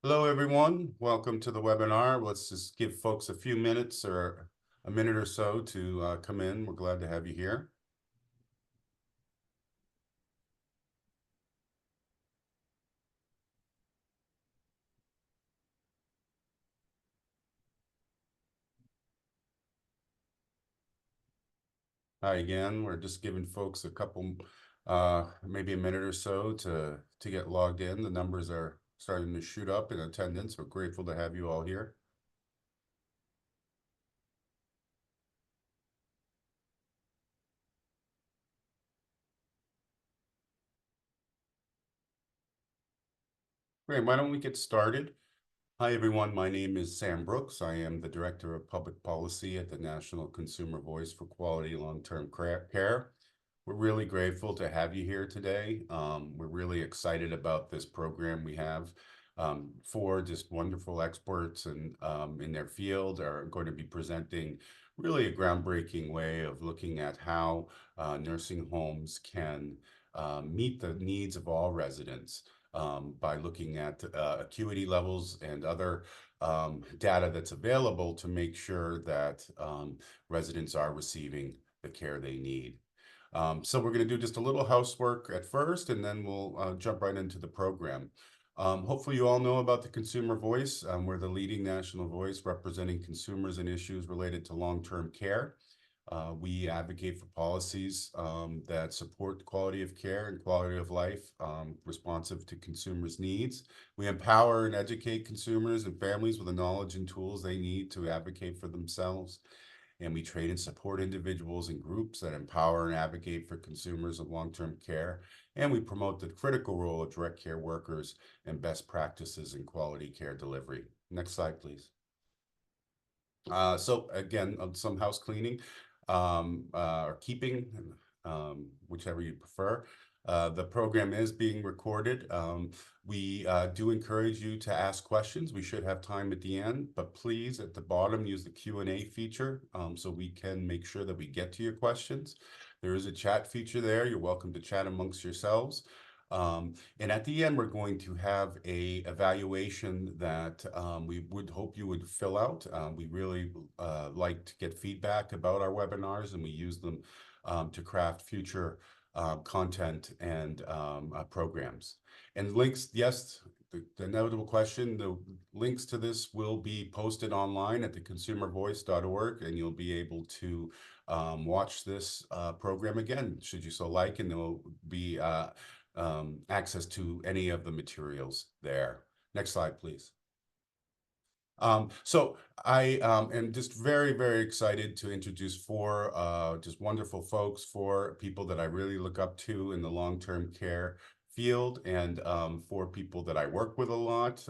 Hello, everyone. Welcome to the webinar. Let's just give folks a few minutes or a minute or so to come in. We're glad to have you here. Hi again. We're just giving folks a couple, maybe a minute or so to get logged in. The numbers are starting to shoot up in attendance. We're grateful to have you all here. Great. Why don't we get started? Hi, everyone. My name is Sam Brooks. I am the Director of Public Policy at the National Consumer Voice for Quality Long-Term Care. We're really grateful to have you here today. We're really excited about this program we have. Four just wonderful experts and in their field are going to be presenting really a groundbreaking way of looking at how nursing homes can meet the needs of all residents by looking at acuity levels and other data that's available to make sure that residents are receiving the care they need. So we're going to do just a little housework at first, and then we'll jump right into the program. Hopefully you all know about the Consumer Voice. We're the leading national voice representing consumers and issues related to long-term care. We advocate for policies that support quality of care and quality of life responsive to consumers' needs. We empower and educate consumers and families with the knowledge and tools they need to advocate for themselves. And we train and support individuals and groups that empower and advocate for consumers of long-term care. And we promote the critical role of direct care workers and best practices in quality care delivery. Next slide, please. So again, some house cleaning or keeping, whichever you prefer. The program is being recorded. We do encourage you to ask questions. We should have time at the end, but please, at the bottom, use the Q&A feature so we can make sure that we get to your questions. There is a chat feature there. You're welcome to chat amongst yourselves. And at the end, we're going to have a evaluation that we would hope you would fill out. We really like to get feedback about our webinars, and we use them to craft future content and programs. And links, yes, the inevitable question, the links to this will be posted online at theconsumervoice.org, and you'll be able to watch this program again, should you so like, and there will be access to any of the materials there. Next slide, please. So I am just very, very excited to introduce four just wonderful folks, four people that I really look up to in the long-term care field, and four people that I work with a lot.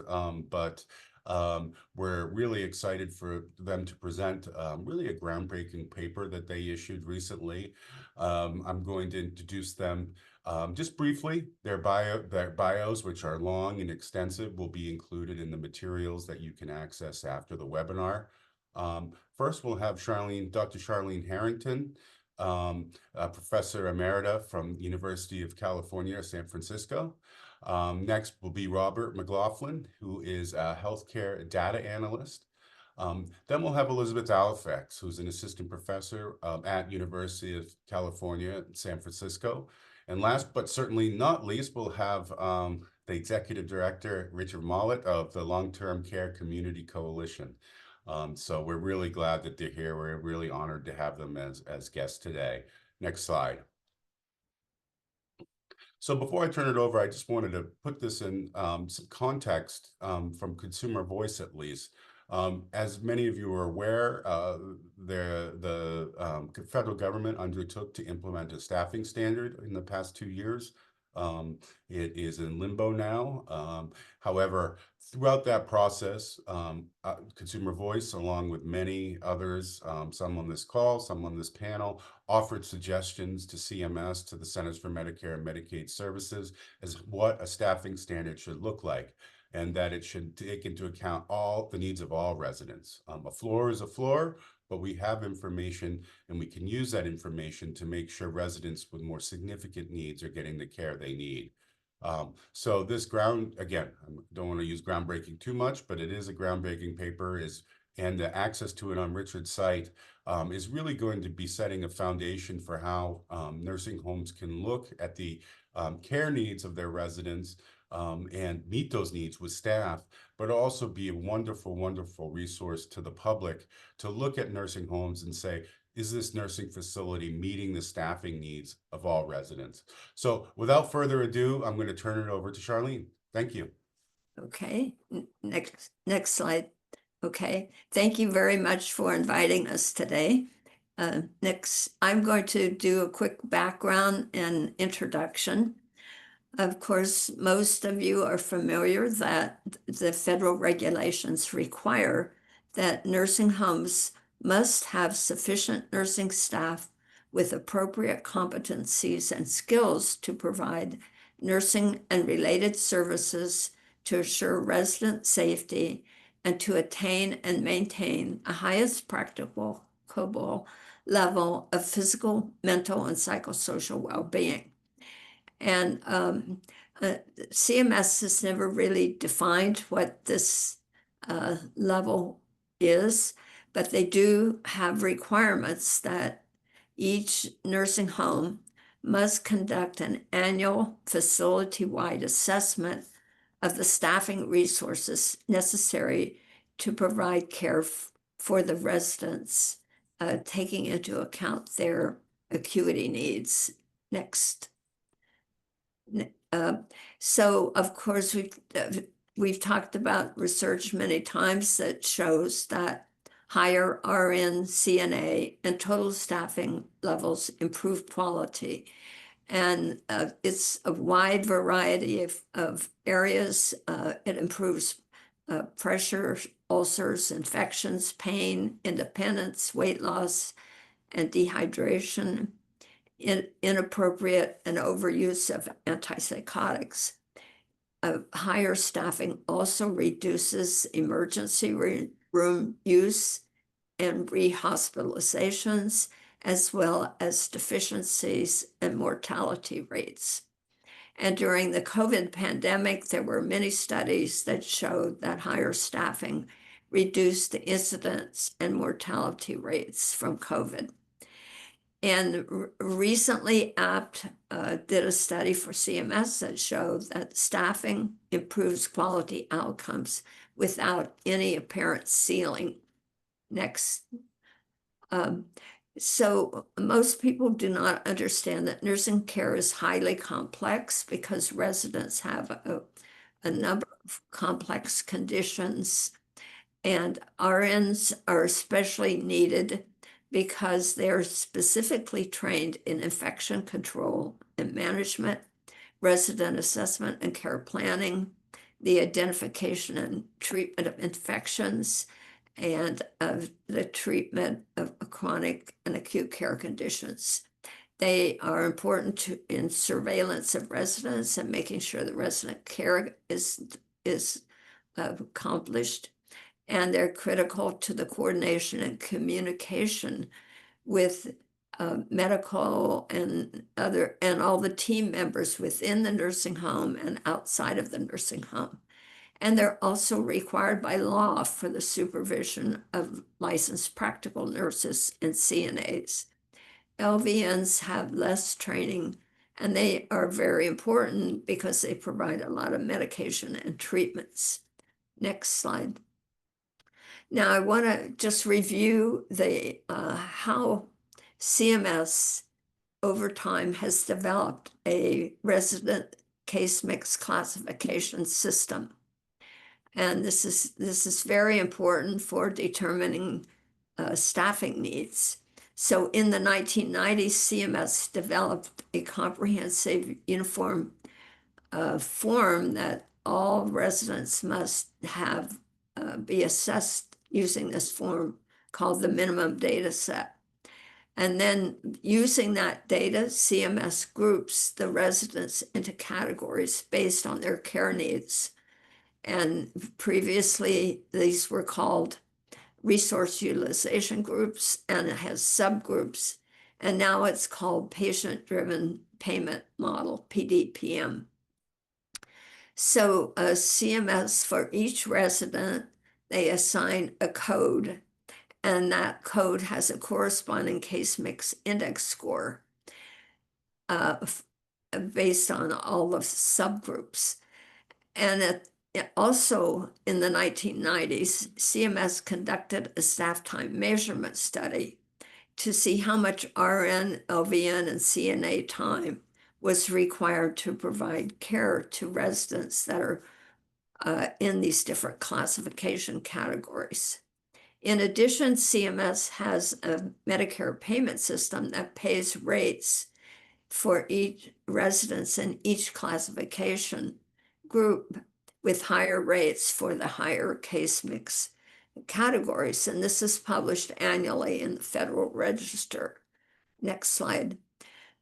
We're really excited for them to present really a groundbreaking paper that they issued recently. I'm going to introduce them just briefly. Their bios, which are long and extensive, will be included in the materials that you can access after the webinar. First, we'll have Dr. Charlene Harrington, Professor Emerita from the University of California, San Francisco. Next will be Robert McLaughlin, who is a healthcare data analyst. Then we'll have Elizabeth Alifex, who's an assistant professor at University of California, San Francisco. And last but certainly not least, we'll have the executive director, Richard Mollett of the Long-Term Care Community Coalition. So we're really glad that they're here. We're really honored to have them as guests today. Next slide. So before I turn it over, I just wanted to put this in some context from Consumer Voice, at least. As many of you are aware, the federal government undertook to implement a staffing standard in the past 2 years. It is in limbo now. However, throughout that process, Consumer Voice, along with many others, some on this call, some on this panel, offered suggestions to CMS, to the Centers for Medicare and Medicaid Services, as what a staffing standard should look like, and that it should take into account all the needs of all residents. A floor is a floor, but we have information, and we can use that information to make sure residents with more significant needs are getting the care they need. So this again, I don't want to use groundbreaking too much, but it is a groundbreaking paper, and the access to it on Richard's site is really going to be setting a foundation for how nursing homes can look at the care needs of their residents and meet those needs with staff, but also be a wonderful, wonderful resource to the public to look at nursing homes and say, is this nursing facility meeting the staffing needs of all residents? So without further ado, I'm going to turn it over to Charlene. Thank you. Okay, next slide. Okay, thank you very much for inviting us today. Next, I'm going to do a quick background and introduction. Of course, most of you are familiar that the federal regulations require that nursing homes must have sufficient nursing staff with appropriate competencies and skills to provide nursing and related services to assure resident safety and to attain and maintain a highest practicable level of physical, mental, and psychosocial well-being. And CMS has never really defined what this level is, but they do have requirements that each nursing home must conduct an annual facility-wide assessment of the staffing resources necessary to provide care for the residents, taking into account their acuity needs. Next. So of course we've talked about research many times that shows that higher RN, CNA, and total staffing levels improve quality. And it's a wide variety of areas. It improves pressure, ulcers, infections, pain, independence, weight loss, and dehydration, inappropriate and overuse of antipsychotics. Higher staffing also reduces emergency room use and rehospitalizations, as well as deficiencies and mortality rates. And during the COVID pandemic, there were many studies that showed that higher staffing reduced the incidence and mortality rates from COVID. And recently, APT did a study for CMS that showed that staffing improves quality outcomes without any apparent ceiling. Next. So most people do not understand that nursing care is highly complex because residents have a number of complex conditions, and RNs are especially needed because they're specifically trained in infection control and management, resident assessment and care planning, the identification and treatment of infections, and of the treatment of chronic and acute care conditions. They are important in surveillance of residents and making sure the resident care is accomplished. And they're critical to the coordination and communication with medical and all the team members within the nursing home and outside of the nursing home. And they're also required by law for the supervision of licensed practical nurses and CNAs. LVNs have less training, and they are very important because they provide a lot of medication and treatments. Next slide. Now I want to just review the how CMS over time has developed a resident case mix classification system. And this is very important for determining staffing needs. So in the 1990s, CMS developed a comprehensive uniform form that all residents must have be assessed using this form called the minimum data set. And then using that data, CMS groups the residents into categories based on their care needs. And previously, these were called resource utilization groups, and it has subgroups. And now it's called patient-driven payment model, PDPM. So CMS for each resident, they assign a code, and that code has a corresponding case mix index score uh, based on all the subgroups. And also in the 1990s, CMS conducted a staff time measurement study to see how much RN, LVN, and CNA time was required to provide care to residents that are in these different classification categories. In addition, CMS has a Medicare payment system that pays rates for each residents in each classification group, with higher rates for the higher case mix categories. And this is published annually in the Federal Register. Next slide.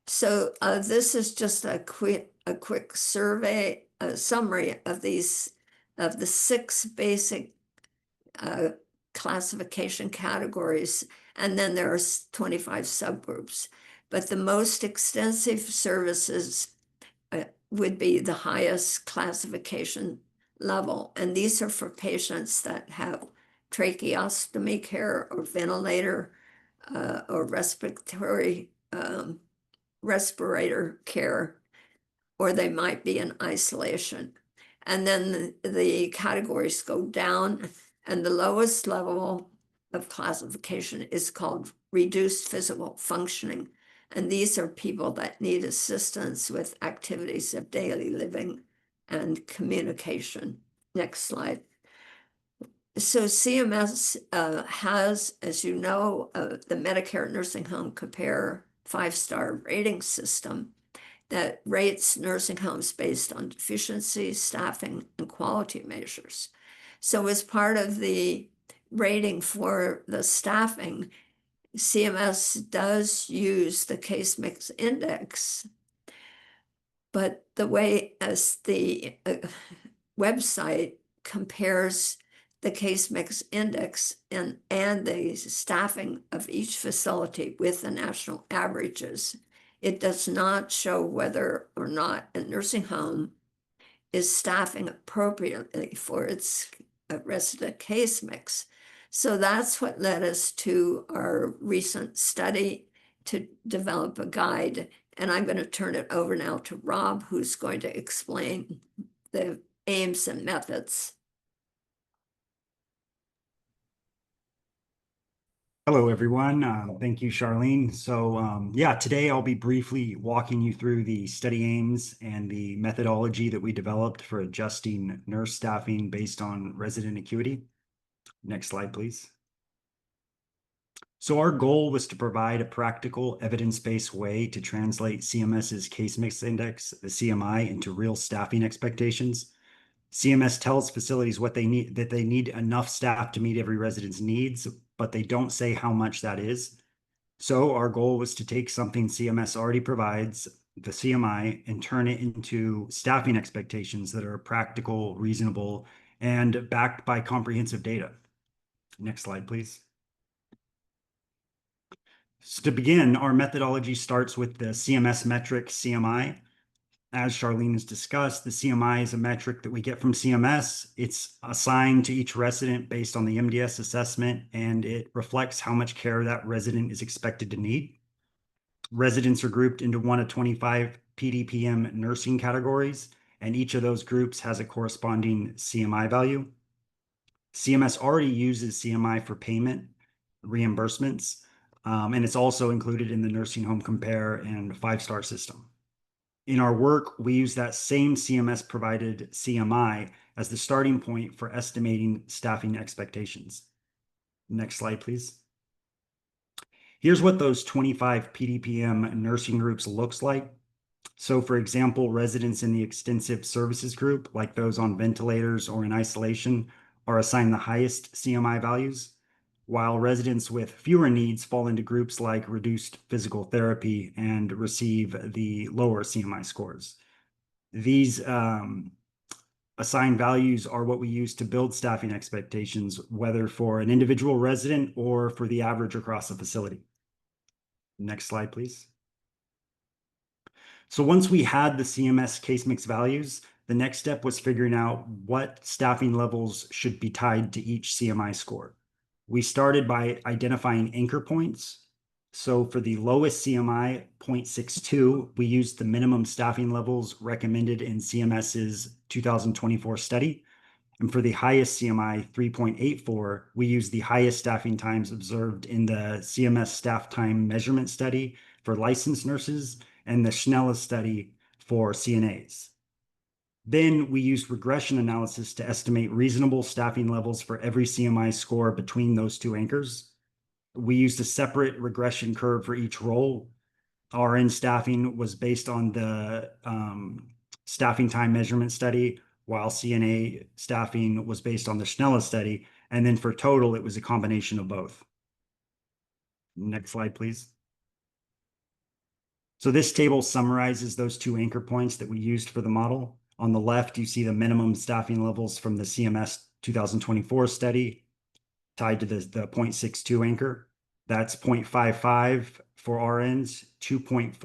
So this is just a quick survey, a summary of these, of the 6 basic classification categories, and then there are 25 subgroups. But the most extensive services would be the highest classification level, and these are for patients that have tracheostomy care or ventilator or respirator care, or they might be in isolation. And then the categories go down, and the lowest level of classification is called reduced physical functioning. And these are people that need assistance with activities of daily living and communication. Next slide. So CMS has, as you know, the Medicare Nursing Home Compare 5-star rating system that rates nursing homes based on efficiency, staffing, and quality measures. So as part of the rating for the staffing, CMS does use the case mix index, but the way as the website compares the case mix index and the staffing of each facility with the national averages, it does not show whether or not a nursing home is staffing appropriately for its resident case mix. So that's what led us to our recent study to develop a guide. And I'm going to turn it over now to Rob, who's going to explain the aims and methods. Hello, everyone. Thank you, Charlene. So yeah, today I'll be briefly walking you through the study aims and the methodology that we developed for adjusting nurse staffing based on resident acuity. Next slide, please. So our goal was to provide a practical, evidence-based way to translate CMS's case mix index, the CMI, into real staffing expectations. CMS tells facilities what they need, that they need enough staff to meet every resident's needs, but they don't say how much that is. So our goal was to take something CMS already provides, the CMI, and turn it into staffing expectations that are practical, reasonable, and backed by comprehensive data. Next slide, please. So to begin, our methodology starts with the CMS metric CMI. As Charlene has discussed, the CMI is a metric that we get from CMS. It's assigned to each resident based on the MDS assessment, and it reflects how much care that resident is expected to need. Residents are grouped into 1 of 25 PDPM nursing categories, and each of those groups has a corresponding CMI value. CMS already uses CMI for payment reimbursements, and it's also included in the Nursing Home Compare and 5-star system. In our work, we use that same CMS provided CMI as the starting point for estimating staffing expectations. Next slide, please. Here's what those 25 PDPM nursing groups looks like. So for example, residents in the extensive services group, like those on ventilators or in isolation, are assigned the highest CMI values, while residents with fewer needs fall into groups like reduced physical therapy and receive the lower CMI scores. These assigned values are what we use to build staffing expectations, whether for an individual resident or for the average across the facility. Next slide, please. So once we had the CMS case mix values, The next step was figuring out what staffing levels should be tied to each CMI score. We started by identifying anchor points. So for the lowest CMI, 0.62, we used the minimum staffing levels recommended in CMS's 2024 study. And for the highest CMI, 3.84, we used the highest staffing times observed in the CMS staff time measurement study for licensed nurses and the Schnella study for CNAs. Then we used regression analysis to estimate reasonable staffing levels for every CMI score between those two anchors. We used a separate regression curve for each role. RN staffing was based on the staffing time measurement study, while CNA staffing was based on the Schnella study. And then for total, it was a combination of both. Next slide, please. So this table summarizes those two anchor points that we used for the model. On the left, you see the minimum staffing levels from the CMS 2024 study tied to the 0.62 anchor. That's 0.55 for RNs, 2.45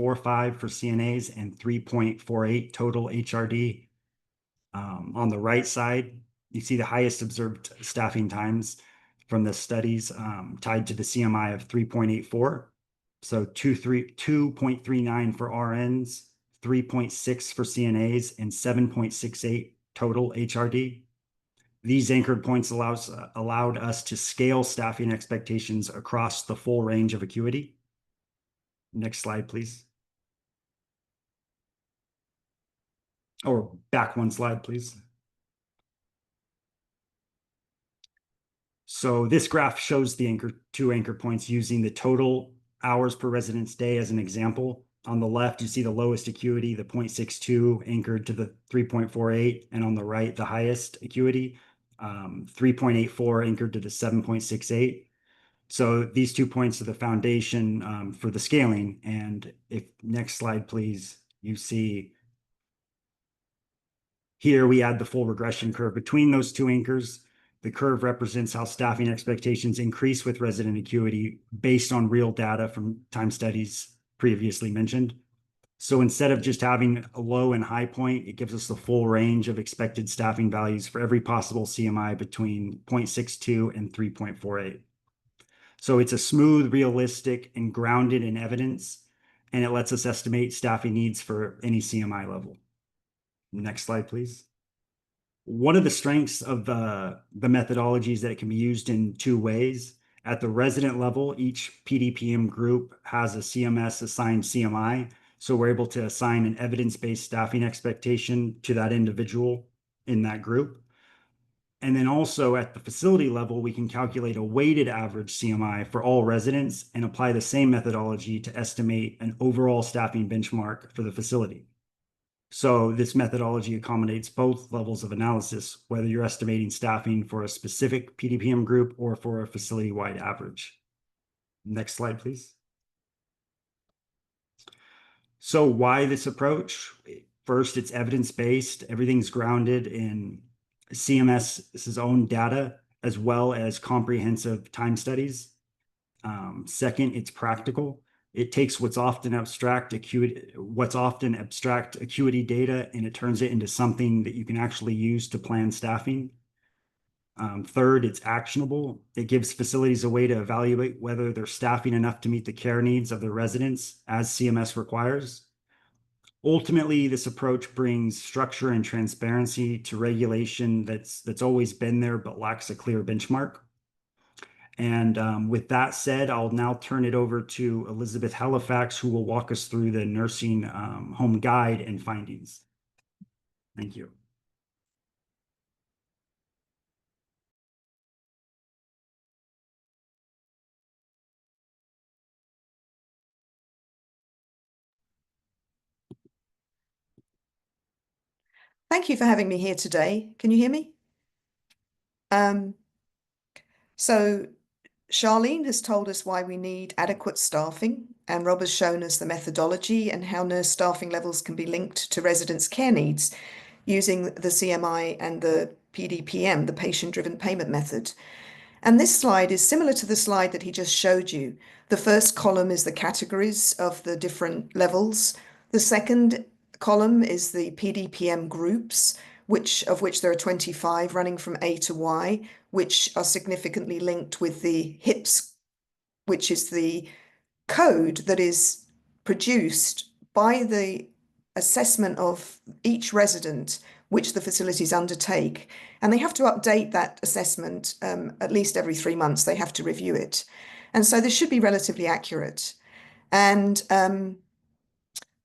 for CNAs, and 3.48 total HRD. On the right side, you see the highest observed staffing times from the studies tied to the CMI of 3.84. So 2.39 for RNs, 3.6 for CNAs, and 7.68 total HRD. These anchored points allowed us to scale staffing expectations across the full range of acuity. Next slide, please. Or back one slide, please. So this graph shows the two anchor points using the total hours per residence day as an example. On the left, you see the lowest acuity, the 0.62 anchored to the 3.48, and on the right, the highest acuity, 3.84 anchored to the 7.68. So these 2 points are the foundation for the scaling. And if next slide, please, you see here we add the full regression curve between those two anchors. The curve represents how staffing expectations increase with resident acuity based on real data from time studies previously mentioned. So instead of just having a low and high point, it gives us the full range of expected staffing values for every possible CMI between 0.62 and 3.48. So it's a smooth, realistic, and grounded in evidence, and it lets us estimate staffing needs for any CMI level. Next slide, please. One of the strengths of the methodology is that it can be used in two ways. At the resident level, each PDPM group has a CMS assigned CMI, so we're able to assign an evidence-based staffing expectation to that individual in that group. And then also at the facility level, we can calculate a weighted average CMI for all residents and apply the same methodology to estimate an overall staffing benchmark for the facility. So this methodology accommodates both levels of analysis, whether you're estimating staffing for a specific PDPM group or for a facility-wide average. Next slide, please. So why this approach? First, it's evidence-based. Everything's grounded in CMS's own data, as well as comprehensive time studies. Second, it's practical. It takes what's often abstract acuity data, and it turns it into something that you can actually use to plan staffing. Third, it's actionable. It gives facilities a way to evaluate whether they're staffing enough to meet the care needs of their residents as CMS requires. Ultimately, this approach brings structure and transparency to regulation that's always been there but lacks a clear benchmark. And with that said, I'll now turn it over to Elizabeth Halifax, who will walk us through the nursing home guide and findings. Thank you. Thank you for having me here today. Can you hear me? So Charlene has told us why we need adequate staffing, and Rob has shown us the methodology and how nurse staffing levels can be linked to residents' care needs using the CMI and the PDPM, the patient-driven payment method. And this slide is similar to the slide that he just showed you. The first column is the categories of the different levels. The second column is the PDPM groups, of which there are 25 running from A to Y, which are significantly linked with the HIPS, which is the code that is produced by the assessment of each resident which the facilities undertake. And they have to update that assessment at least every 3 months. They have to review it. And so this should be relatively accurate. And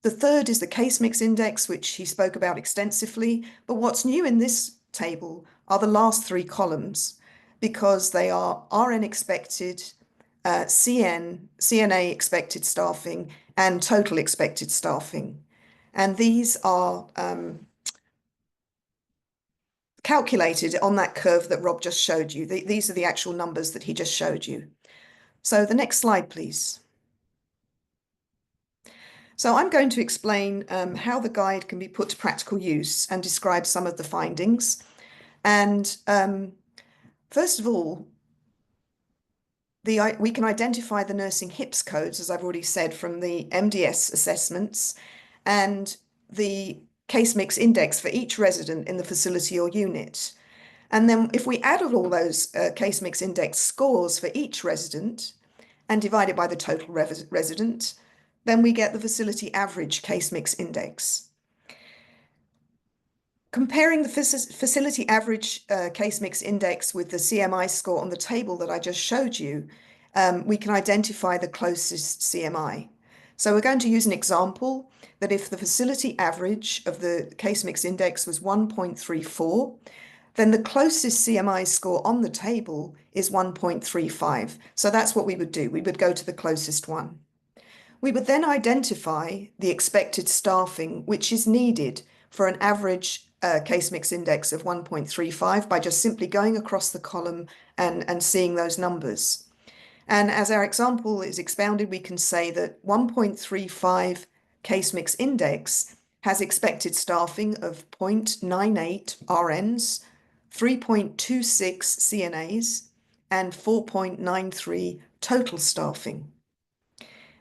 the third is the case mix index, which he spoke about extensively. But what's new in this table are the last 3 columns, because they are RN expected, CNA expected staffing, and total expected staffing. And these are calculated on that curve that Rob just showed you. These are the actual numbers that he just showed you. So the next slide, please. So I'm going to explain how the guide can be put to practical use and describe some of the findings. And first of all, we can identify the nursing HIPS codes, as I've already said, from the MDS assessments, and the case mix index for each resident in the facility or unit. And then if we add all those case mix index scores for each resident and divide it by the total resident, then we get the facility average case mix index. Comparing the facility average case mix index with the CMI score on the table that I just showed you, we can identify the closest CMI. So we're going to use an example that if the facility average of the case mix index was 1.34, then the closest CMI score on the table is 1.35. So that's what we would do. We would go to the closest one. We would then identify the expected staffing which is needed for an average case mix index of 1.35 by just simply going across the column and seeing those numbers. And as our example is expounded, we can say that 1.35 case mix index has expected staffing of 0.98 RNs, 3.26 CNAs, and 4.93 total staffing.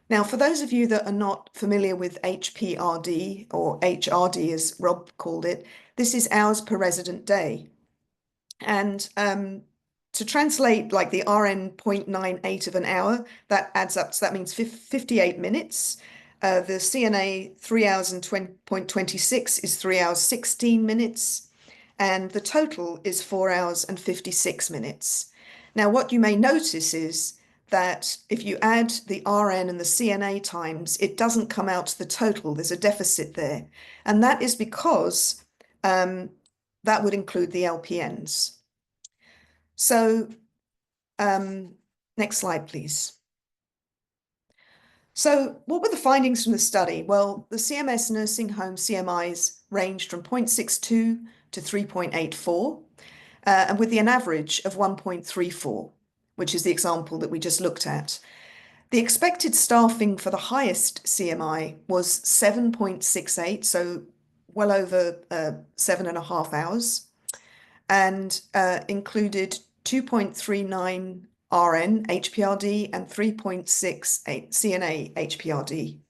Now, for those of you that are not familiar with HPRD, or HRD as Rob called it, this is hours per resident day. And to translate like the RN 0.98 of an hour, that adds up, so that means 58 minutes. The CNA 3 hours and 0.26 is 3 hours 16 minutes. And the total is 4 hours and 56 minutes. Now, what you may notice is that if you add the RN and the CNA times, it doesn't come out to the total. There's a deficit there. And that is because that would include the LPNs. So next slide, please. So what were the findings from the study? Well, the CMS nursing home CMIs ranged from 0.62 to 3.84, and with an average of 1.34, which is the example that we just looked at. The expected staffing for the highest CMI was 7.68, so well over 7.5 hours, and included 2.39 RN HPRD and 3.68 CNA HPRD.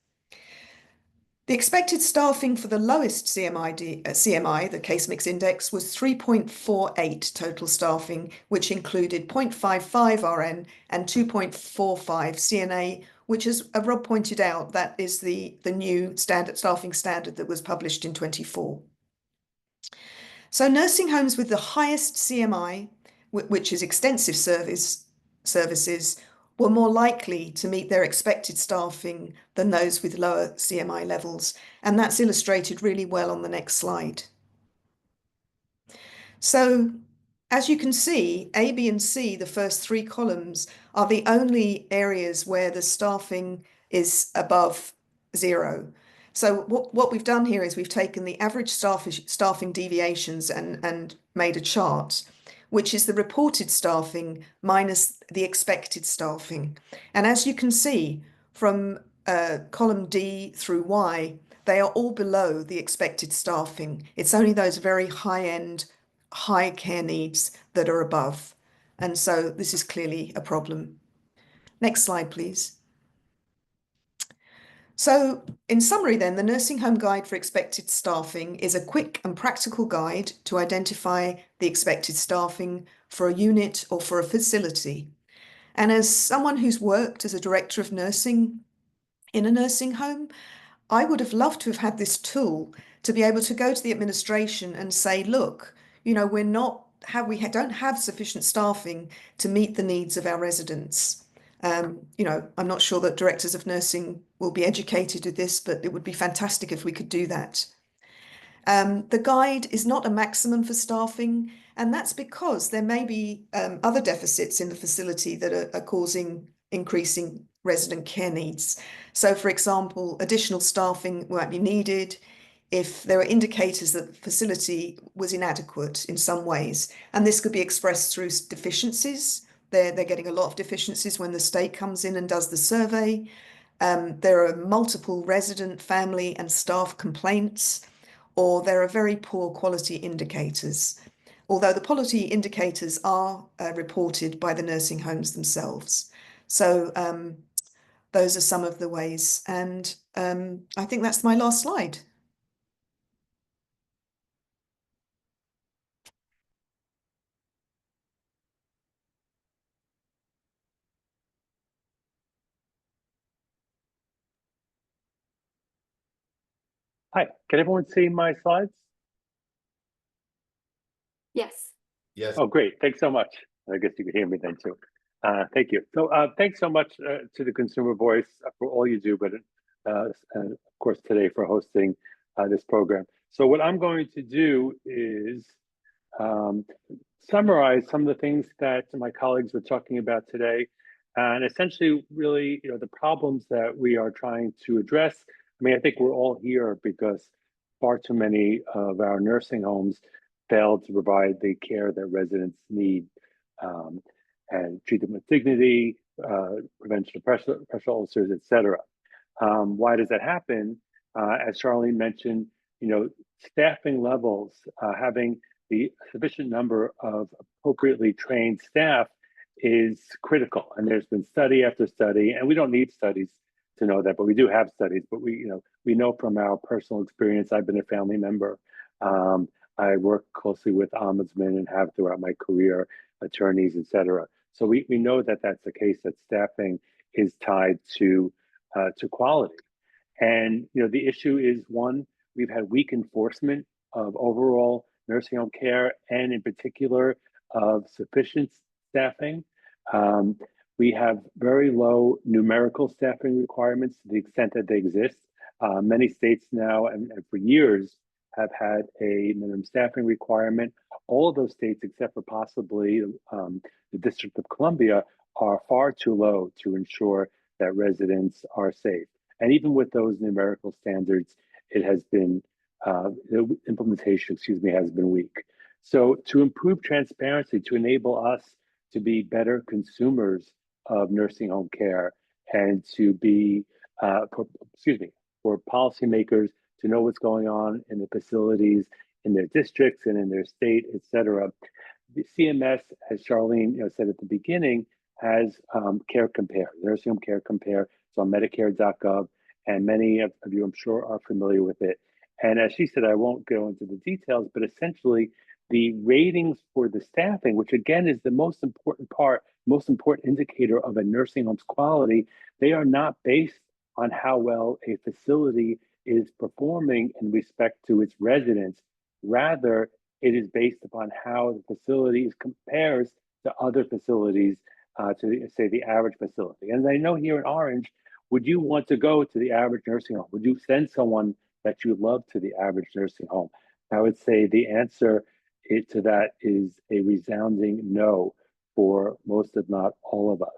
The expected staffing for the lowest CMI, the case mix index, was 3.48 total staffing, which included 0.55 RN and 2.45 CNA, which, as Rob pointed out, that is the new staffing standard that was published in 24. So nursing homes with the highest CMI, which is extensive services, were more likely to meet their expected staffing than those with lower CMI levels. And that's illustrated really well on the next slide. So as you can see, A, B, and C, the first 3 columns, are the only areas where the staffing is above 0. So what we've done here is we've taken the average staffing deviations and made a chart, which is the reported staffing minus the expected staffing. And as you can see from column D through Y, they are all below the expected staffing. It's only those very high-end, high care needs that are above. And so this is clearly a problem. Next slide, please. So, in summary, then, the Nursing Home Guide for Expected Staffing is a quick and practical guide to identify the expected staffing for a unit or for a facility. And as someone who's worked as a director of nursing in a nursing home, I would have loved to have had this tool to be able to go to the administration and say, look, we're not we don't have sufficient staffing to meet the needs of our residents. I'm not sure that directors of nursing will be educated with this, but it would be fantastic if we could do that. The guide is not a maximum for staffing, and that's because there may be other deficits in the facility that are causing increasing resident care needs. So, for example, additional staffing might be needed if there are indicators that the facility was inadequate in some ways, and this could be expressed through deficiencies. They're getting a lot of deficiencies when the state comes in and does the survey. There are multiple resident, family, and staff complaints, or there are very poor quality indicators, although the quality indicators are reported by the nursing homes themselves. So those are some of the ways, and I think that's my last slide. Hi, can everyone see my slides? Yes. Yes. Oh, great. Thanks so much. I guess you can hear me then too. Thank you. So thanks so much to the Consumer Voice for all you do, but and of course today for hosting this program. So what I'm going to do is summarize some of the things that my colleagues were talking about today, and essentially really, the problems that we are trying to address. I mean, I think we're all here because far too many of our nursing homes fail to provide the care that residents need, and treat them with dignity, prevention of pressure ulcers, et cetera. Why does that happen? As Charlene mentioned, staffing levels, having the sufficient number of appropriately trained staff is critical. And there's been study after study, and we don't need studies to know that, but we do have studies. But we know from our personal experience. I've been a family member. I work closely with ombudsmen and have throughout my career, attorneys, et cetera. So we know that that's the case, that staffing is tied to quality. And the issue is, one, we've had weak enforcement of overall nursing home care, and in particular of sufficient staffing. We have very low numerical staffing requirements to the extent that they exist. Many states now, and for years, have had a minimum staffing requirement. All of those states, except for possibly the District of Columbia, are far too low to ensure that residents are safe. And even with those numerical standards, it has been, the implementation, has been weak. So to improve transparency, to enable us to be better consumers of nursing home care, and to be, for policymakers to know what's going on in the facilities, in their districts and in their state, et cetera. The CMS, as Charlene said at the beginning, has Care Compare, Nursing Home Care Compare. It's on Medicare.gov, and many of you, I'm sure, are familiar with it. And as she said, I won't go into the details, but essentially the ratings for the staffing, which again is the most important indicator of a nursing home's quality, they are not based on how well a facility is performing in respect to its residents. Rather, it is based upon how the facility compares to other facilities, to say the average facility. And I know here in Orange, would you want to go to the average nursing home? Would you send someone that you love to the average nursing home? I would say the answer to that is a resounding no for most, if not all of us.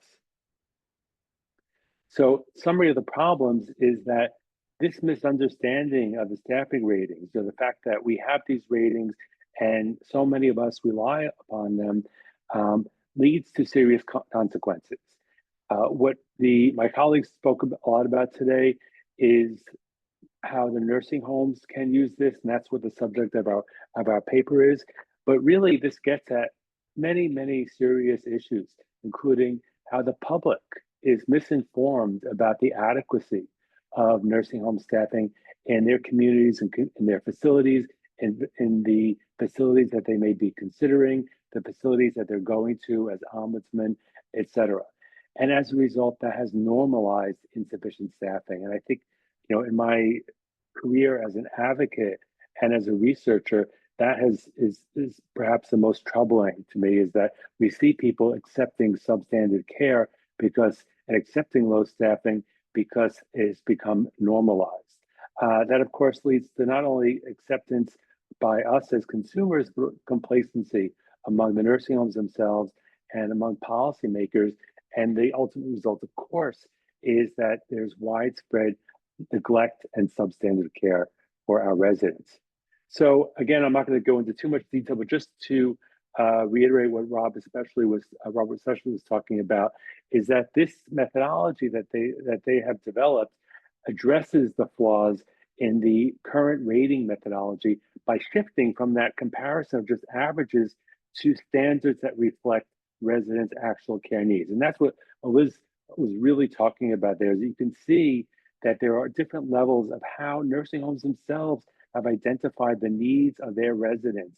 So summary of the problems is that this misunderstanding of the staffing ratings, the fact that we have these ratings and so many of us rely upon them, leads to serious consequences. What my colleagues spoke a lot about today is how the nursing homes can use this, and that's what the subject of our paper is. But really, this gets at many serious issues, including how the public is misinformed about the adequacy of nursing home staffing in their communities and in their facilities, in the facilities that they may be considering, the facilities that they're going to as ombudsmen, et cetera. And as a result, that has normalized insufficient staffing. And I think, in my career as an advocate and as a researcher, that is perhaps the most troubling to me, is that we see people accepting substandard care because and accepting low staffing because it's become normalized. That of course leads to not only acceptance by us as consumers, but complacency among the nursing homes themselves and among policymakers. And the ultimate result, of course, is that there's widespread neglect and substandard care for our residents. So again, I'm not going to go into too much detail, but just to reiterate what Robert especially was talking about, is that this methodology that they have developed addresses the flaws in the current rating methodology by shifting from that comparison of just averages to standards that reflect residents' actual care needs. And that's what Liz was really talking about there. Is you can see that there are different levels of how nursing homes themselves have identified the needs of their residents,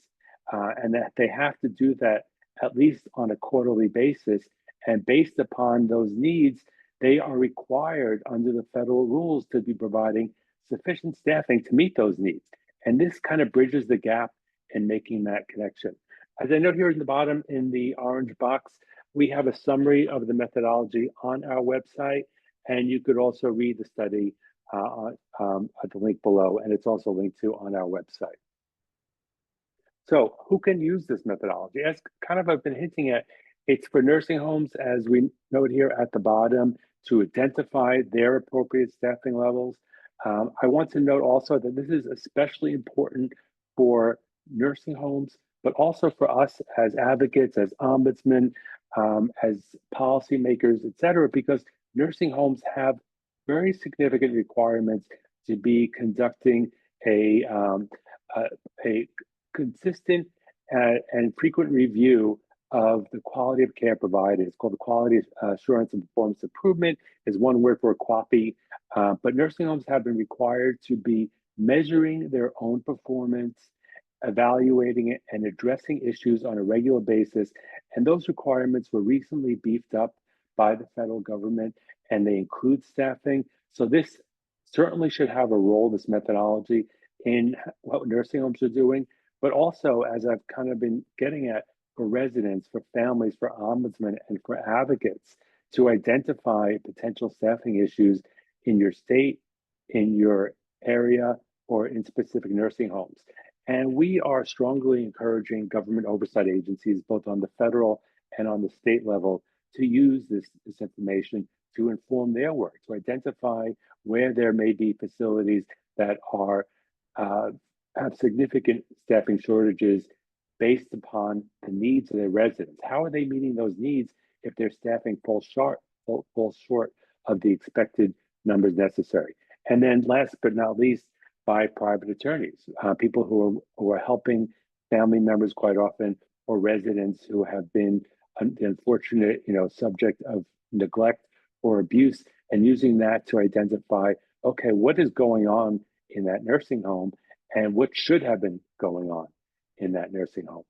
and that they have to do that at least on a quarterly basis. And based upon those needs, they are required under the federal rules to be providing sufficient staffing to meet those needs. And this kind of bridges the gap in making that connection. As I note here in the bottom in the orange box, we have a summary of the methodology on our website, and you could also read the study at the link below, and it's also linked to on our website. So who can use this methodology? As kind of I've been hinting at, it's for nursing homes, as we note here at the bottom, to identify their appropriate staffing levels. I want to note also that this is especially important for nursing homes, but also for us as advocates, as ombudsmen, as policymakers, et cetera, because nursing homes have very significant requirements to be conducting a consistent and frequent review of the quality of care provided. It's called the Quality Assurance and Performance Improvement, is one word for QAPI. But nursing homes have been required to be measuring their own performance, evaluating it, and addressing issues on a regular basis. And those requirements were recently beefed up by the federal government, and they include staffing. So this certainly should have a role, this methodology, in what nursing homes are doing, but also, as I've kind of been getting at, for residents, for families, for ombudsmen, and for advocates to identify potential staffing issues in your state, in your area, or in specific nursing homes. And we are strongly encouraging government oversight agencies, both on the federal and on the state level, to use this information to inform their work, to identify where there may be facilities that are have significant staffing shortages based upon the needs of their residents. How are they meeting those needs if their staffing falls short of the expected numbers necessary? And then last but not least, by private attorneys, people who are helping family members quite often, or residents who have been the unfortunate subject of neglect or abuse, and using that to identify, okay, what is going on in that nursing home and what should have been going on in that nursing home.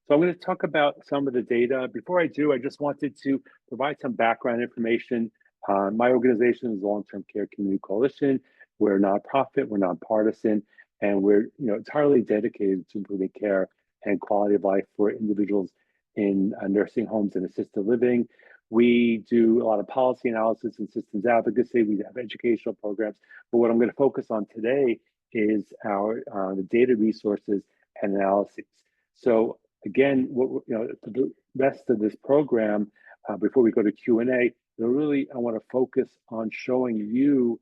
So I'm going to talk about some of the data. Before I do, I just wanted to provide some background information. My organization is Long-Term Care Community Coalition. We're a nonprofit, we're nonpartisan, and we're entirely dedicated to improving care and quality of life for individuals in nursing homes and assisted living. We do a lot of policy analysis and systems advocacy. We have educational programs, but what I'm going to focus on today is our the data resources and analyses. So again, for the rest of this program, before we go to Q&A, really I want to focus on showing you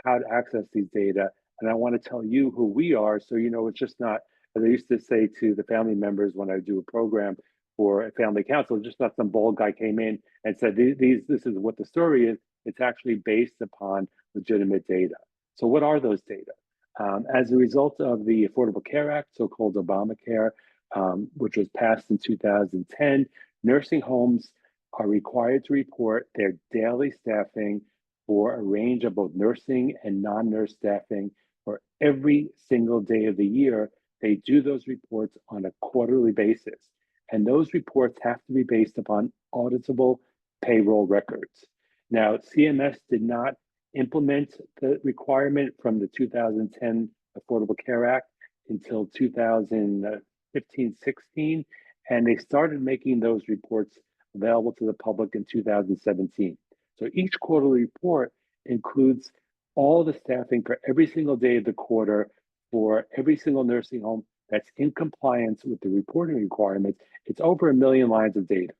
how to access these data, and I want to tell you who we are, so it's just not, as I used to say to the family members when I do a program for a family council, just not some bald guy came in and said this is what the story is. It's actually based upon legitimate data. So what are those data? As a result of the Affordable Care Act, so-called Obamacare, which was passed in 2010, nursing homes are required to report their daily staffing for a range of both nursing and non-nurse staffing for every single day of the year. They do those reports on a quarterly basis, and those reports have to be based upon auditable payroll records. Now, CMS did not implement the requirement from the 2010 Affordable Care Act until 2015-16, and they started making those reports available to the public in 2017. So each quarterly report includes all the staffing for every single day of the quarter for every single nursing home that's in compliance with the reporting requirements. It's over 1 million lines of data.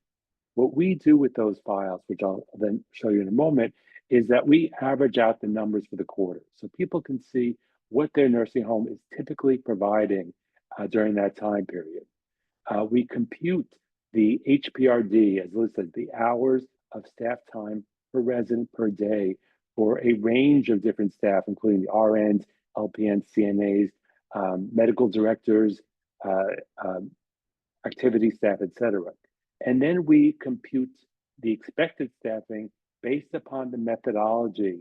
What we do with those files, which I'll then show you in a moment, is that we average out the numbers for the quarter. So people can see what their nursing home is typically providing during that time period. We compute the HPRD, as listed, the hours of staff time per resident per day for a range of different staff, including the RNs, LPNs, CNAs, medical directors, activity staff, et cetera. And then we compute the expected staffing based upon the methodology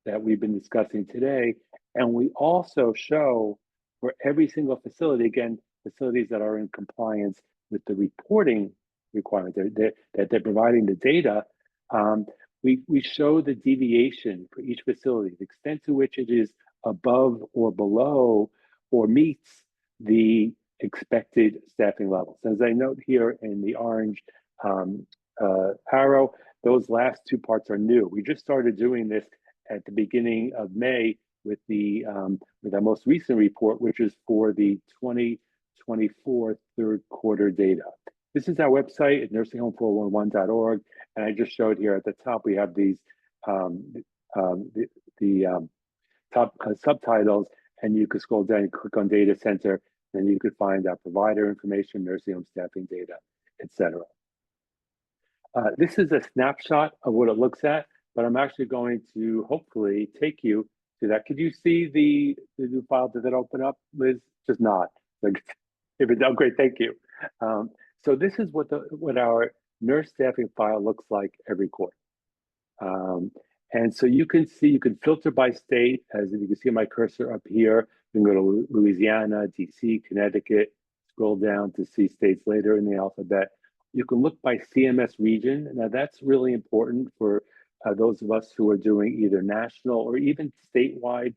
that we've been discussing today. And we also show for every single facility, again, facilities that are in compliance with the reporting requirement that they're providing the data, we show the deviation for each facility, the extent to which it is above or below or meets the expected staffing levels. As I note here in the orange arrow, those last two parts are new. We just started doing this at the beginning of May with our most recent report, which is for the 2024 third quarter data. This is our website at nursinghomefour11.org, and I just showed here at the top we have these top subtitles, and you could scroll down and click on Data Center, and you could find our provider information, nursing home staffing data, etc. This is a snapshot of what it looks at, but I'm actually going to hopefully take you to that. Could you see the new file? Did that open up, Liz? Just not. Like, if it, oh, great, thank you. So this is what our nurse staffing file looks like every quarter. And so you can see, you can filter by state, as you can see my cursor up here. You can go to Louisiana, DC, Connecticut, scroll down to see states later in the alphabet. You can look by CMS region. Now that's really important for those of us who are doing either national or even statewide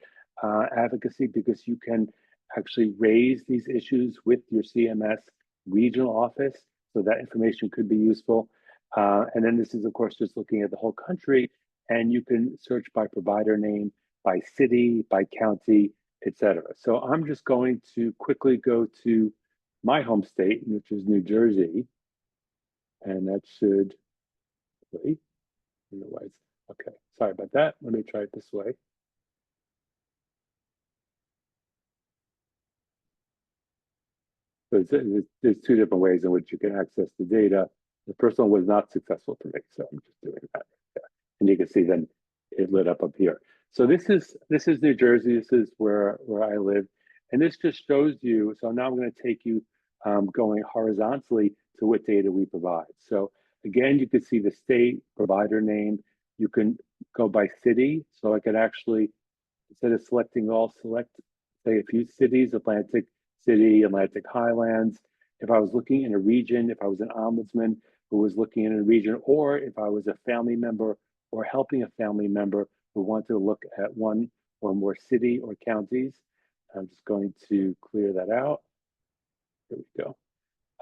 advocacy, because you can actually raise these issues with your CMS regional office. So that information could be useful. And then this is, of course, just looking at the whole country, and you can search by provider name, by city, by county, etc. So I'm just going to quickly go to my home state, which is New Jersey. And that should, wait, I don't know why it's, okay, sorry about that. Let me try it this way. So there's two different ways in which you can access the data. The first one was not successful for me, so I'm just doing that. Yeah. And you can see then it lit up here. So this is New Jersey. This is where I live, and this just shows you. So now I'm going to take you going horizontally to what data we provide. So again, you can see the state, provider name. You can go by city. So I could actually, instead of selecting all, select, say, a few cities: Atlantic City, Atlantic Highlands. If I was looking in a region, if I was an ombudsman who was looking in a region, or if I was a family member or helping a family member who wanted to look at one or more city or counties. I'm just going to clear that out. There we go.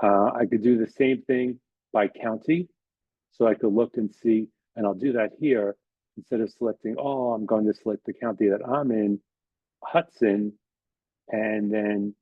I could do the same thing by county. So I could look and see, and I'll do that here. Instead of selecting all, I'm going to select the county that I'm in, Hudson, and then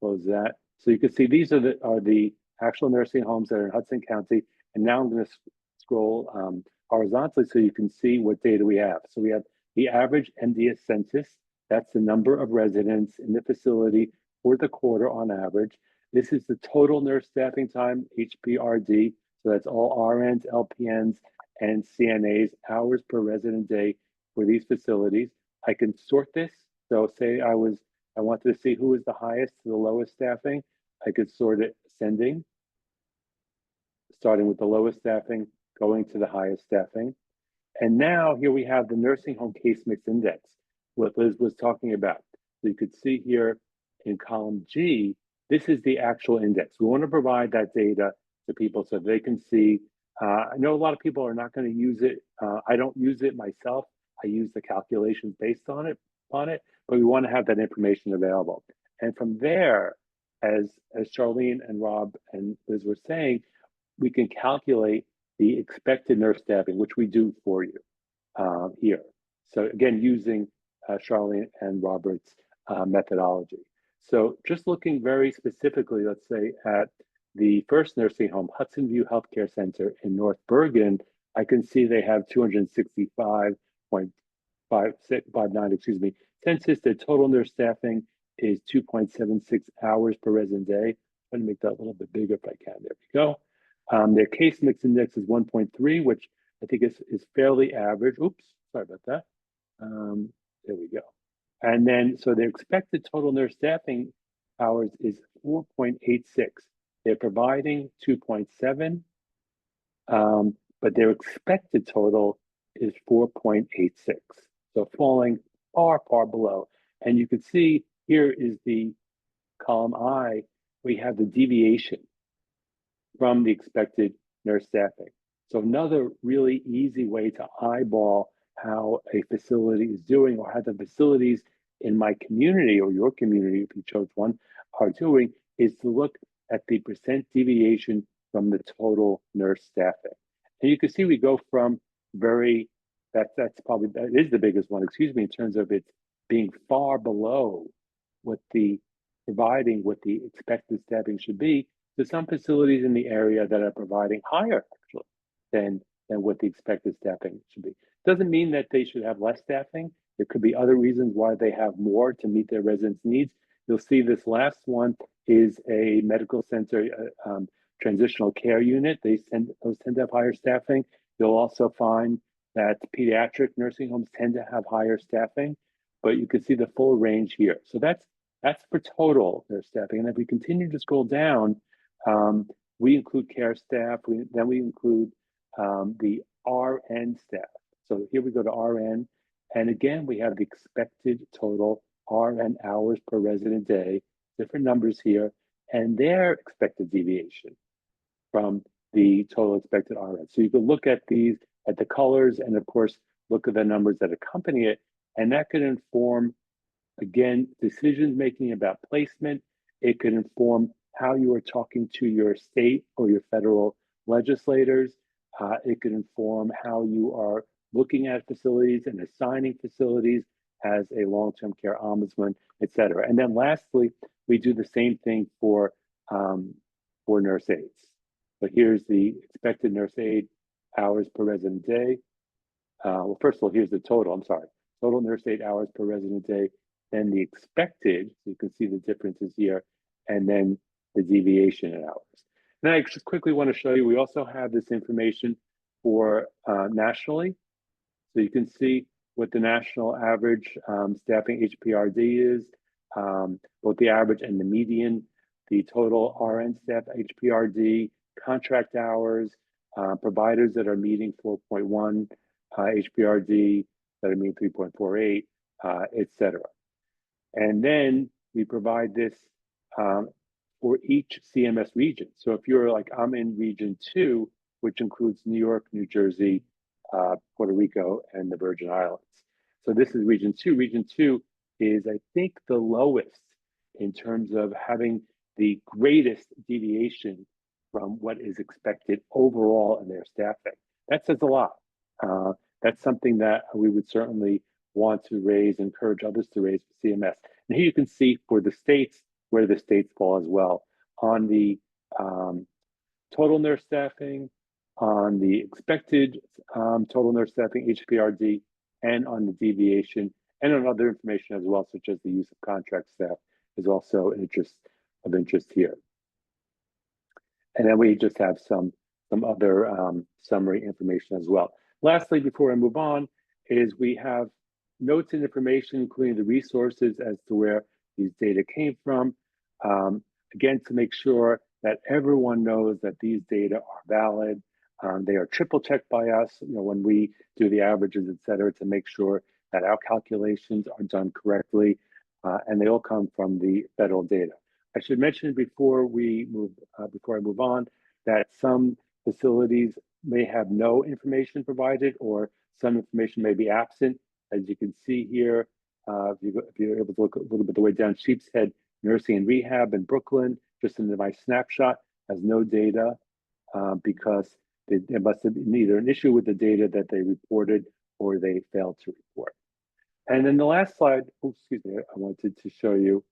close that. So you can see these are the actual nursing homes that are in Hudson County. And now I'm going to scroll horizontally so you can see what data we have. So we have the average MDS census. That's the number of residents in the facility for the quarter on average. This is the total nurse staffing time, HPRD. So that's all RNs, LPNs, and CNAs, hours per resident day for these facilities. I can sort this. So say I wanted to see who is the highest to the lowest staffing. I could sort it ascending, starting with the lowest staffing, going to the highest staffing. And now here we have the nursing home case mix index, what Liz was talking about. So you could see here in column G, this is the actual index. We want to provide that data to people so they can see. I know a lot of people are not going to use it. I don't use it myself. I use the calculations based on it, but we want to have that information available. And from there, as Charlene and Rob and Liz were saying, we can calculate the expected nurse staffing, which we do for you here. So again, using Charlene and Robert's methodology. So just looking very specifically, let's say at the first nursing home, Hudson View Healthcare Center in North Bergen, I can see they have 265.59, excuse me, census. Their total nurse staffing is 2.76 hours per resident day. I'm going to make that a little bit bigger if I can. There we go. Their case mix index is 1.3, which I think is fairly average. Oops, sorry about that. There we go. And then, so their expected total nurse staffing hours is 4.86. They're providing 2.7, but their expected total is 4.86. So falling far, far below. And you can see here is the column I, we have the deviation from the expected nurse staffing. So another really easy way to eyeball how a facility is doing, or how the facilities in my community or your community, if you chose one, are doing, is to look at the percent deviation from the total nurse staffing. And you can see we go from that is the biggest one, excuse me, in terms of it being far below what the expected staffing should be, to some facilities in the area that are providing higher actually than what the expected staffing should be. Doesn't mean that they should have less staffing. There could be other reasons why they have more to meet their residents' needs. You'll see this last one is a medical center transitional care unit. Those tend to have higher staffing. You'll also find that pediatric nursing homes tend to have higher staffing, but you can see the full range here. So that's for total nurse staffing. And if we continue to scroll down, we include care staff. Then we include the RN staff. So here we go to RN. And again, we have the expected total RN hours per resident day, different numbers here, and their expected deviation from the total expected RN. So you can look at these, at the colors, and of course, look at the numbers that accompany it. And that could inform, again, decisions making about placement. It could inform how you are talking to your state or your federal legislators. It could inform how you are looking at facilities and assigning facilities as a long-term care ombudsman, et cetera. And then lastly, we do the same thing for nurse aides. But here's the expected nurse aide hours per resident day. Well, first of all, here's the total, I'm sorry. Total nurse aide hours per resident day, then the expected, so you can see the differences here, and then the deviation in hours. Now, I just quickly want to show you, we also have this information for nationally. So you can see what the national average staffing HPRD is, both the average and the median, the total RN staff HPRD, contract hours, providers that are meeting 4.1 HPRD, that are meeting 3.48, et cetera. And then we provide this for each CMS region. So if you're like, I'm in region 2, which includes New York, New Jersey, Puerto Rico, and the Virgin Islands. So this is region 2. Region 2 is, I think, the lowest in terms of having the greatest deviation from what is expected overall in their staffing. That says a lot. That's something that we would certainly want to raise, encourage others to raise for CMS. And here you can see for the states, where the states fall as well on the total nurse staffing, on the expected total nurse staffing HPRD, and on the deviation, and on other information as well, such as the use of contract staff is also of interest here. And then we just have some other summary information as well. Lastly, before I move on, is we have notes and information, including the resources as to where these data came from. Again, to make sure that everyone knows that these data are valid. They are triple checked by us, when we do the averages, et cetera, to make sure that our calculations are done correctly, and they all come from the federal data. I should mention before I move on, that some facilities may have no information provided, or some information may be absent. As you can see here, if you're able to look a little bit the way down, Sheepshead Nursing and Rehab in Brooklyn, just in my snapshot, has no data because there must have been either an issue with the data that they reported or they failed to report. And then the last slide, excuse me, I wanted to show you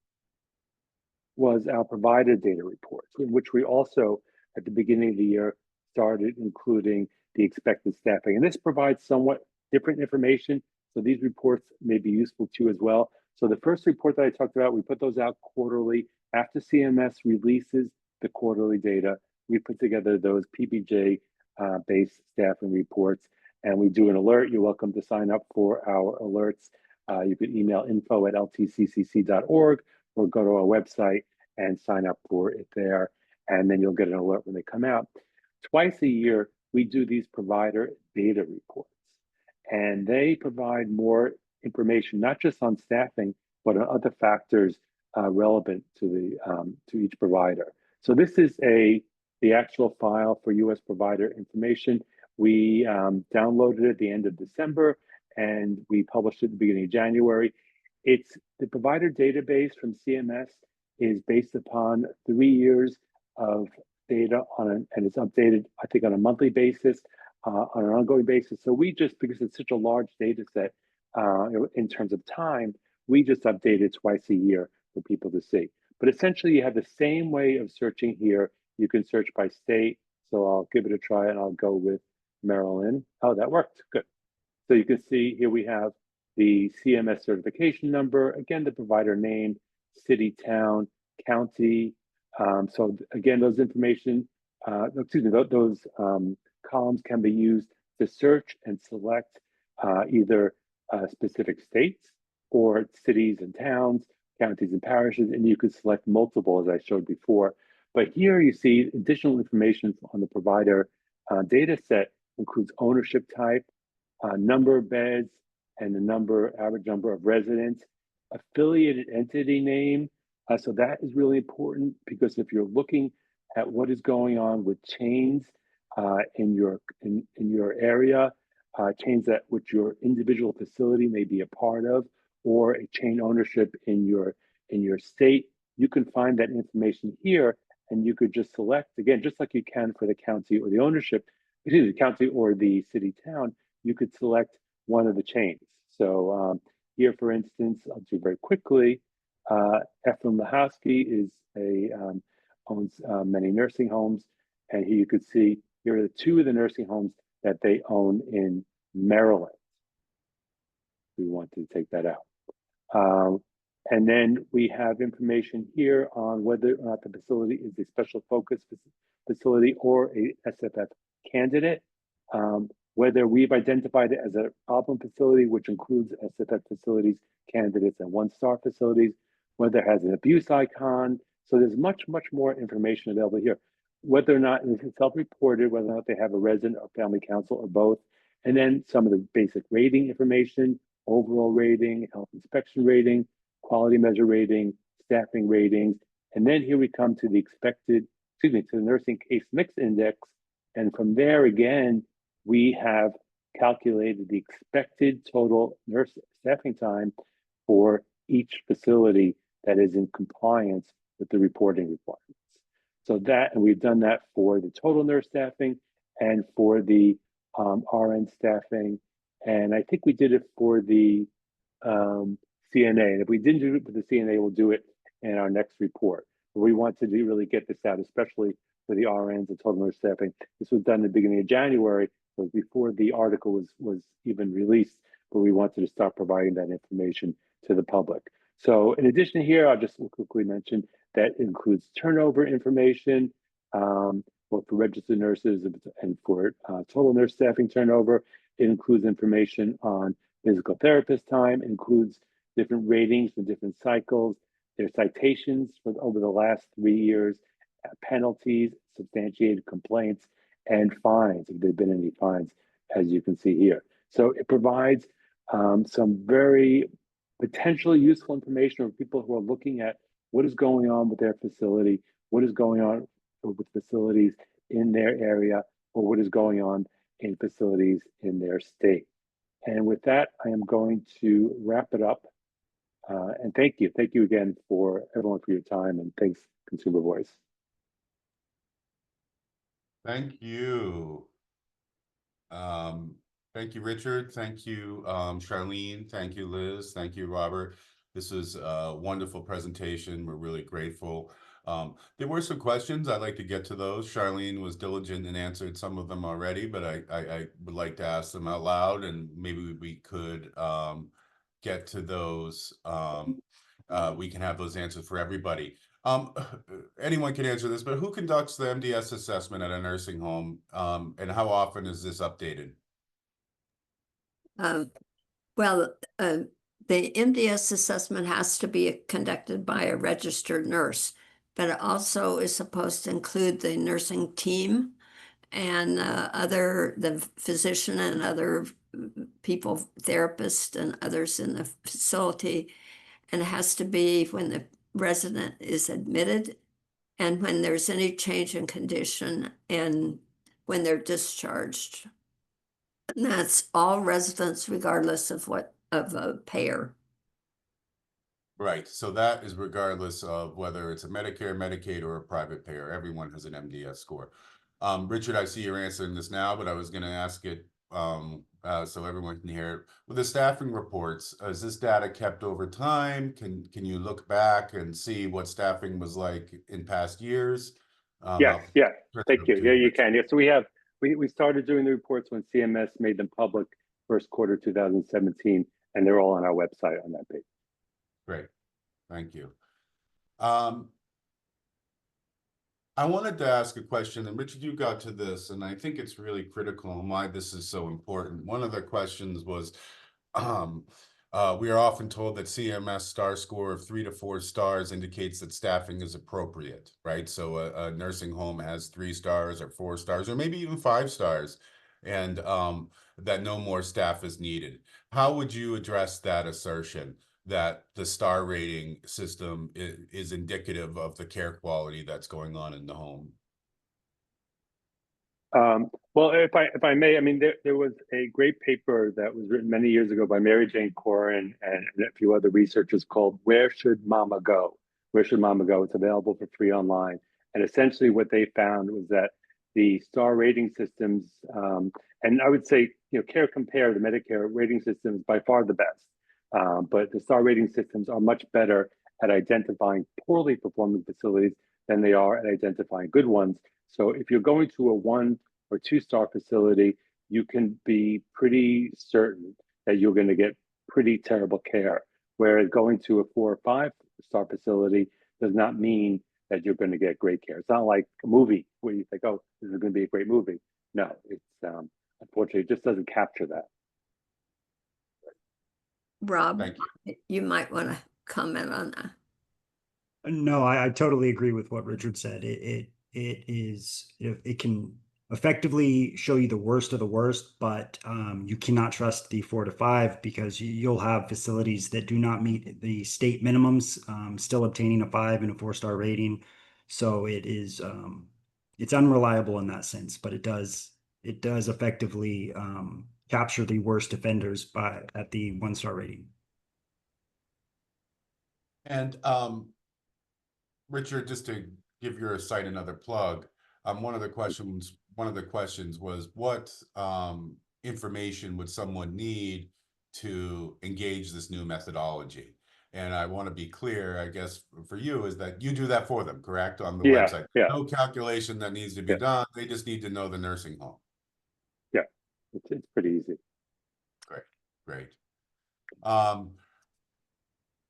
was our provider data reports, in which we also, at the beginning of the year, started including the expected staffing. And this provides somewhat different information, so these reports may be useful to you as well. So the first report that I talked about, we put those out quarterly. After CMS releases the quarterly data, we put together those PBJ-based staffing reports, and we do an alert. You're welcome to sign up for our alerts. You can email info@ltccc.org or go to our website and sign up for it there, and then you'll get an alert when they come out. Twice a year, we do these provider data reports, and they provide more information, not just on staffing, but on other factors relevant to each provider. So this is the actual file for U.S. provider information. We downloaded it at the end of December, and we published it at the beginning of January. It's the provider database from CMS is based upon 3 years of data and it's updated, I think, on a monthly basis, on an ongoing basis. So we just, because it's such a large data set in terms of time, we just update it twice a year for people to see. But essentially, you have the same way of searching here. You can search by state. So I'll give it a try and I'll go with Maryland. Oh, that worked. Good. So you can see here we have the CMS certification number, again, the provider name, city, town, county. So again, those columns can be used to search and select either specific states or cities and towns, counties and parishes, and you could select multiple, as I showed before. But here you see additional information on the provider data set includes ownership type, number of beds, and the average number of residents, affiliated entity name. So that is really important, because if you're looking at what is going on with chains in your area, chains that which your individual facility may be a part of, or a chain ownership in your state, you can find that information here, and you could just select, again, just like you can for the county or the ownership, the county or the city town, you could select one of the chains. So here, for instance, I'll do very quickly. Ephraim Lahowski owns many nursing homes, and here you could see here are the two of the nursing homes that they own in Maryland. We want to take that out. And then we have information here on whether or not the facility is a special focus facility or a SFF candidate, whether we've identified it as a problem facility, which includes SFF facilities, candidates, and one-star facilities, whether it has an abuse icon. So there's much, much more information available here. Whether or not it's self-reported, whether or not they have a resident or family council or both, and then some of the basic rating information, overall rating, health inspection rating, quality measure rating, staffing ratings. And then here we come to the to the nursing case mix index. And from there, again, we have calculated the expected total nurse staffing time for each facility that is in compliance with the reporting requirements. So that, and we've done that for the total nurse staffing and for the RN staffing. And I think we did it for the CNA. And if we didn't do it for the CNA, we'll do it in our next report. But we want to really get this out, especially for the RNs and total nurse staffing. This was done in the beginning of January, so before the article was even released, but we wanted to start providing that information to the public. So in addition here, I'll just quickly mention that includes turnover information, both for registered nurses and for total nurse staffing turnover. It includes information on physical therapist time, includes different ratings for different cycles. There's citations for over the last 3 years, penalties, substantiated complaints, and fines, if there've been any fines, as you can see here. So it provides some very potentially useful information for people who are looking at what is going on with their facility, what is going on with facilities in their area, or what is going on in facilities in their state. And with that, I am going to wrap it up. And thank you. Thank you again for everyone for your time, and thanks, Consumer Voice. Thank you. Thank you, Richard. Thank you, Charlene. Thank you, Liz. Thank you, Robert. This is a wonderful presentation. We're really grateful. There were some questions. I'd like to get to those. Charlene was diligent and answered some of them already, but I would like to ask them out loud, and maybe we could get to those. We can have those answers for everybody. Anyone can answer this, but who conducts the MDS assessment at a nursing home, and how often is this updated? Well, the MDS assessment has to be conducted by a registered nurse, but it also is supposed to include the nursing team and the physician and other people, therapists and others in the facility. And it has to be when the resident is admitted and when there's any change in condition and when they're discharged. And that's all residents regardless of a payer. Right, so that is regardless of whether it's a Medicare, Medicaid, or a private payer. Everyone has an MDS score. Richard, I see you're answering this now, but I was going to ask it so everyone can hear it. With the staffing reports, is this data kept over time? Can you look back and see what staffing was like in past years? Yes, thank you. Yeah, you can. Yeah, so we started doing the reports when CMS made them public first quarter 2017, and they're all on our website on that page. Great, thank you. I wanted to ask a question, and Richard, you got to this, and I think it's really critical and why this is so important. One of the questions was, we are often told that CMS star score of 3 to 4 stars indicates that staffing is appropriate, right? So a nursing home has 3 stars or 4 stars, or maybe even 5 stars, and that no more staff is needed. How would you address that assertion that the star rating system is indicative of the care quality that's going on in the home? Well, if I may, I mean, there was a great paper that was written many years ago by Mary Jane Corin and a few other researchers called "Where Should Mama Go?" Where should Mama go? It's available for free online. And essentially, what they found was that the star rating systems, and I would say, Care Compare, the Medicare rating system, is by far the best. But the star rating systems are much better at identifying poorly performing facilities than they are at identifying good ones. So if you're going to a 1 or 2 star facility, you can be pretty certain that you're going to get pretty terrible care. Whereas going to a 4 or 5 star facility does not mean that you're going to get great care. It's not like a movie where you think, oh, this is going to be a great movie. No, it's unfortunately, it just doesn't capture that. Rob, Thank you. you might want to comment on that. No, I totally agree with what Richard said. It can effectively show you the worst of the worst, but you cannot trust the 4 to 5 because you'll have facilities that do not meet the state minimums, still obtaining a 5 and a 4-star rating. So it's unreliable in that sense, but it does effectively capture the worst offenders at the 1-star rating. And Richard, just to give your site another plug, one of the questions was what information would someone need to engage this new methodology? And I want to be clear, I guess, for you, is that you do that for them, correct? On the website. Yeah. No calculation that needs to be done. They just need to know the nursing home. Yeah, it's pretty easy. Great.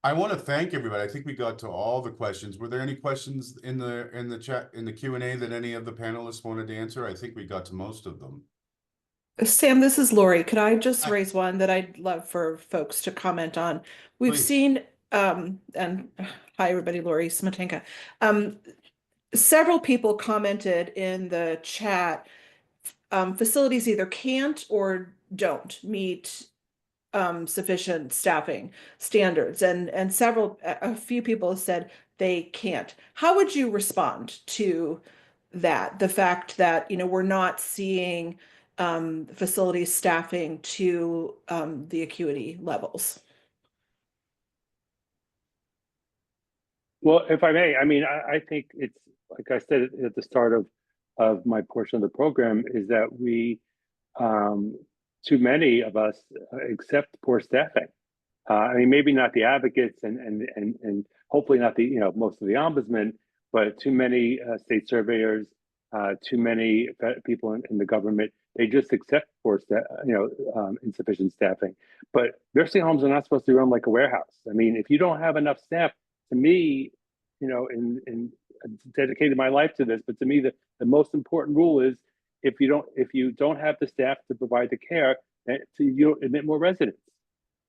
I want to thank everybody. I think we got to all the questions. Were there any questions in the chat, in the Q&A, that any of the panelists wanted to answer? I think we got to most of them. Sam, this is Lori. Could I just Hi. raise one that I'd love for folks to comment on? We've Please. seen, and hi everybody, Lori Smetanka. Several people commented in the chat facilities either can't or don't meet sufficient staffing standards, and a few people have said they can't. How would you respond to that? The fact that, we're not seeing facilities staffing to the acuity levels. Well, if I may, I mean, I think it's like I said at the start of my portion of the program, is that we too many of us accept poor staffing. I mean, maybe not the advocates and hopefully not the most of the ombudsman, but too many state surveyors, too many people in the government. They just accept poor insufficient staffing. But nursing homes are not supposed to run like a warehouse. I mean, if you don't have enough staff, to me, in dedicated my life to this, but to me, the most important rule is if you don't have the staff to provide the care, you don't admit more residents.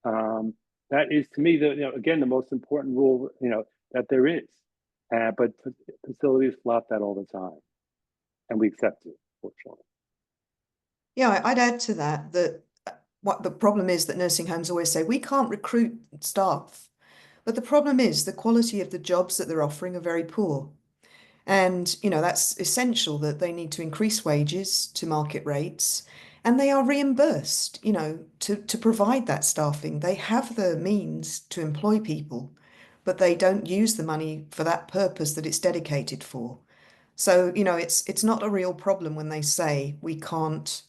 That is to me again the most important rule that there is. But facilities flop that all the time, and we accept it, fortunately. Yeah, I'd add to that what the problem is that nursing homes always say we can't recruit staff, but the problem is the quality of the jobs that they're offering are very poor. And, that's essential that they need to increase wages to market rates, and they are reimbursed, to provide that staffing. They have the means to employ people, but they don't use the money for that purpose that it's dedicated for. So, it's not a real problem when they say we can't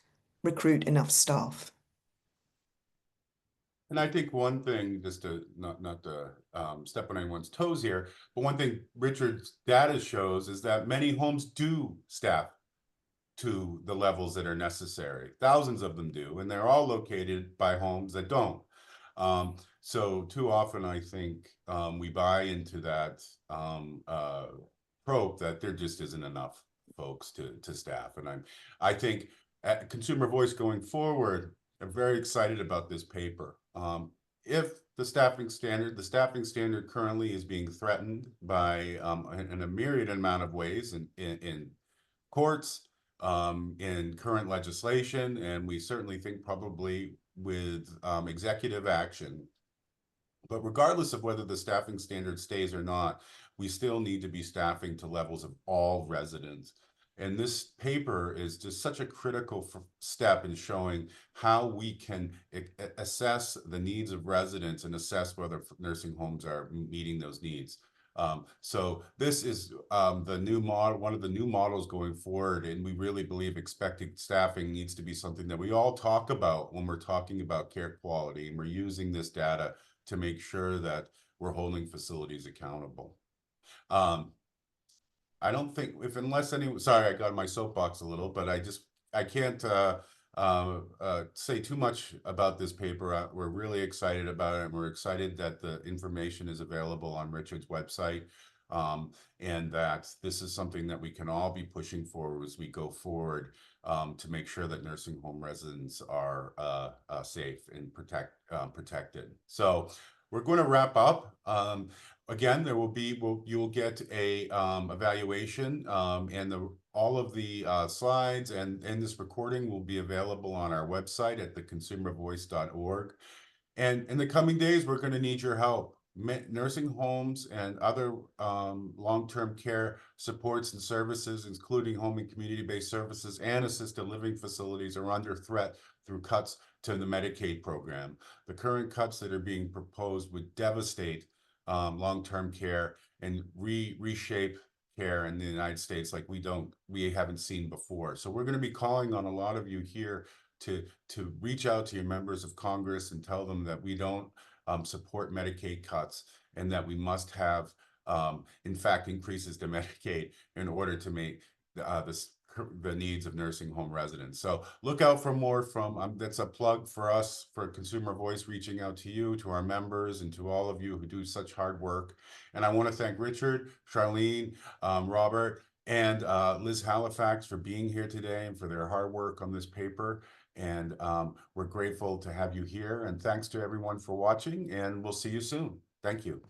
recruit enough staff. And I think one thing, just to not to step on anyone's toes here, but one thing Richard's data shows is that many homes do staff to the levels that are necessary. Thousands of them do, and they're all located by homes that don't. So too often, I think we buy into that trope that there just isn't enough folks to staff. And I think at Consumer Voice going forward, I'm very excited about this paper. If the staffing standard currently is being threatened by in a myriad amount of ways in courts, in current legislation, and we certainly think probably with executive action. But regardless of whether the staffing standard stays or not, we still need to be staffing to levels of all residents. And this paper is just such a critical step in showing how we can assess the needs of residents and assess whether nursing homes are meeting those needs. So this is the new model, one of the new models going forward, and we really believe expected staffing needs to be something that we all talk about when we're talking about care quality, and we're using this data to make sure that we're holding facilities accountable. I don't think unless anyone, sorry, I got on my soapbox a little, but I can't say too much about this paper. We're really excited about it, and we're excited that the information is available on Richard's website, and that this is something that we can all be pushing forward as we go forward to make sure that nursing home residents are safe and protected. So we're going to wrap up. Again, there will be, you'll get a evaluation, and all of the slides and this recording will be available on our website at theconsumervoice.org. And in the coming days, we're going to need your help. Nursing homes and other long-term care supports and services, including home and community-based services and assisted living facilities, are under threat through cuts to the Medicaid program. The current cuts that are being proposed would devastate long-term care and reshape care in the United States like we haven't seen before. So we're going to be calling on a lot of you here to reach out to your members of Congress and tell them that we don't support Medicaid cuts, and that we must have, in fact, increases to Medicaid in order to make the needs of nursing home residents. So look out for more from, that's a plug for us, for Consumer Voice, reaching out to you, to our members, and to all of you who do such hard work. And I want to thank Richard, Charlene, Robert, and Liz Halifax for being here today and for their hard work on this paper. And we're grateful to have you here. And thanks to everyone for watching, and we'll see you soon. Thank you.